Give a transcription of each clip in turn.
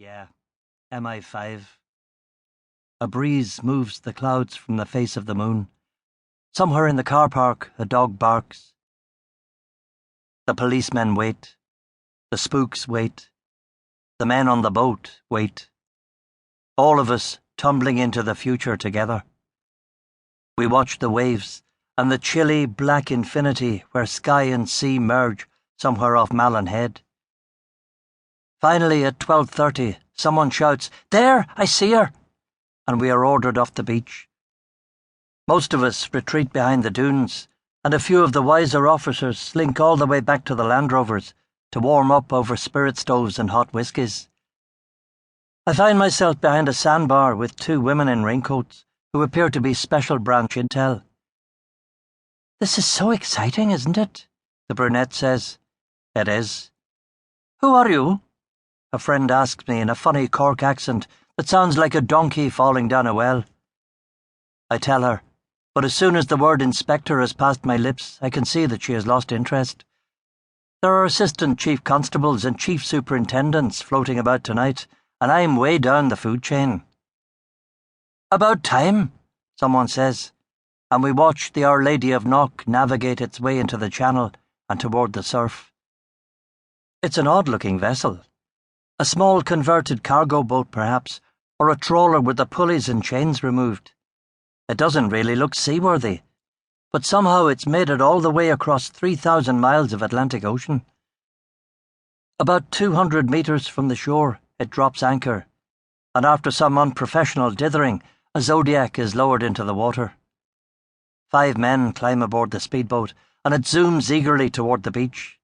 Yeah, MI5. A breeze moves the clouds from the face of the moon. Somewhere in the car park, a dog barks. The policemen wait. The spooks wait. The men on the boat wait. All of us tumbling into the future together. We watch the waves and the chilly black infinity where sky and sea merge somewhere off Malin Head. Finally, at 12:30, someone shouts, "There, I see her!" and we are ordered off the beach. Most of us retreat behind the dunes, and a few of the wiser officers slink all the way back to the Land Rovers to warm up over spirit stoves and hot whiskies. I find myself behind a sandbar with two women in raincoats who appear to be special branch intel. "This is so exciting, isn't it?" the brunette says. "It is." "Who are you?" a friend asks me in a funny Cork accent that sounds like a donkey falling down a well. I tell her, but as soon as the word inspector has passed my lips, I can see that she has lost interest. There are assistant chief constables and chief superintendents floating about tonight, and I'm way down the food chain. "About time," someone says, and we watch the Our Lady of Knock navigate its way into the channel and toward the surf. It's an odd-looking vessel. A small converted cargo boat, perhaps, or a trawler with the pulleys and chains removed. It doesn't really look seaworthy, but somehow it's made it all the way across 3,000 miles of Atlantic Ocean. About 200 meters from the shore, it drops anchor, and after some unprofessional dithering, a Zodiac is lowered into the water. 5 men climb aboard the speedboat, and it zooms eagerly toward the beach.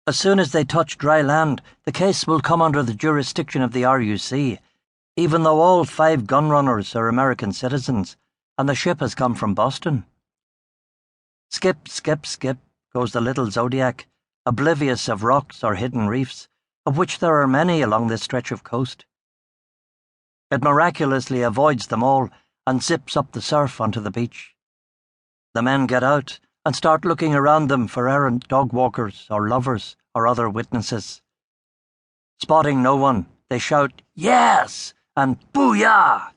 As soon as they touch dry land, the case will come under the jurisdiction of the RUC, even though all 5 gunrunners are American citizens, and the ship has come from Boston. Skip, skip, skip goes the little Zodiac, oblivious of rocks or hidden reefs, of which there are many along this stretch of coast. It miraculously avoids them all and zips up the surf onto the beach. The men get out and start looking around them for errant dog walkers or lovers or other witnesses. Spotting no one, they shout, "Yes!" and "Booyah!"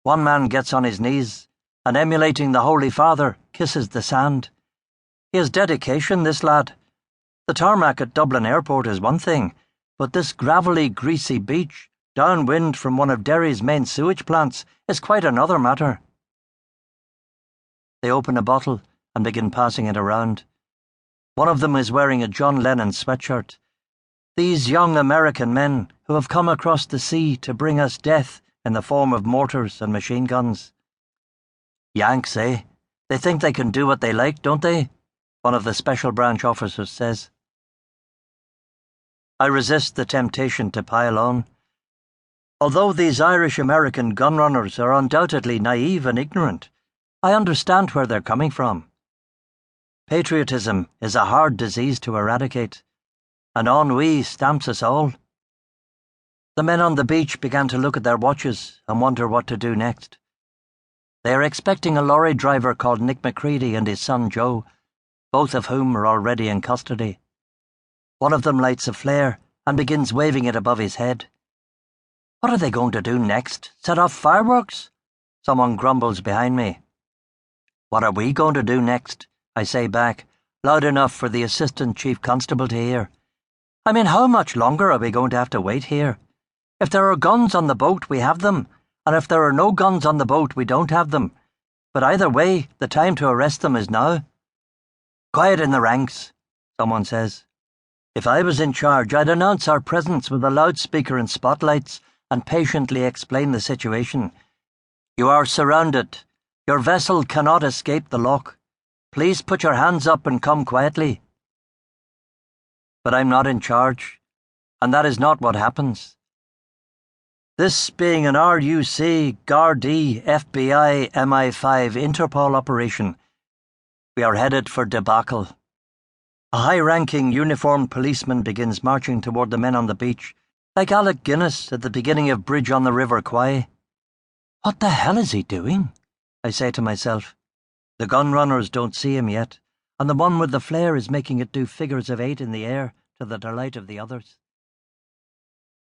One man gets on his knees and, emulating the Holy Father, kisses the sand. He has dedication, this lad. The tarmac at Dublin Airport is one thing, but this gravelly, greasy beach, downwind from one of Derry's main sewage plants, is quite another matter. They open a bottle and begin passing it around. One of them is wearing a John Lennon sweatshirt. These young American men who have come across the sea to bring us death in the form of mortars and machine guns. Yanks, eh? They think they can do what they like, don't they? One of the special branch officers says. I resist the temptation to pile on. Although these Irish-American gunrunners are undoubtedly naive and ignorant, I understand where they're coming from. Patriotism is a hard disease to eradicate, and ennui stamps us all. The men on the beach began to look at their watches and wonder what to do next. They are expecting a lorry driver called Nick McCready and his son Joe, both of whom are already in custody. One of them lights a flare and begins waving it above his head. What are they going to do next? Set off fireworks? Someone grumbles behind me. What are we going to do next? I say back, loud enough for the assistant chief constable to hear. I mean, how much longer are we going to have to wait here? If there are guns on the boat, we have them, and if there are no guns on the boat, we don't have them. But either way, the time to arrest them is now. Quiet in the ranks, someone says. If I was in charge, I'd announce our presence with a loudspeaker and spotlights and patiently explain the situation. You are surrounded. Your vessel cannot escape the lock. Please put your hands up and come quietly. But I'm not in charge, and that is not what happens. This being an RUC, Gardaí, FBI, MI5 Interpol operation, we are headed for debacle. A high-ranking uniformed policeman begins marching toward the men on the beach, like Alec Guinness at the beginning of Bridge on the River Kwai. What the hell is he doing? I say to myself. The gunrunners don't see him yet, and the one with the flare is making it do figures of 8 in the air to the delight of the others.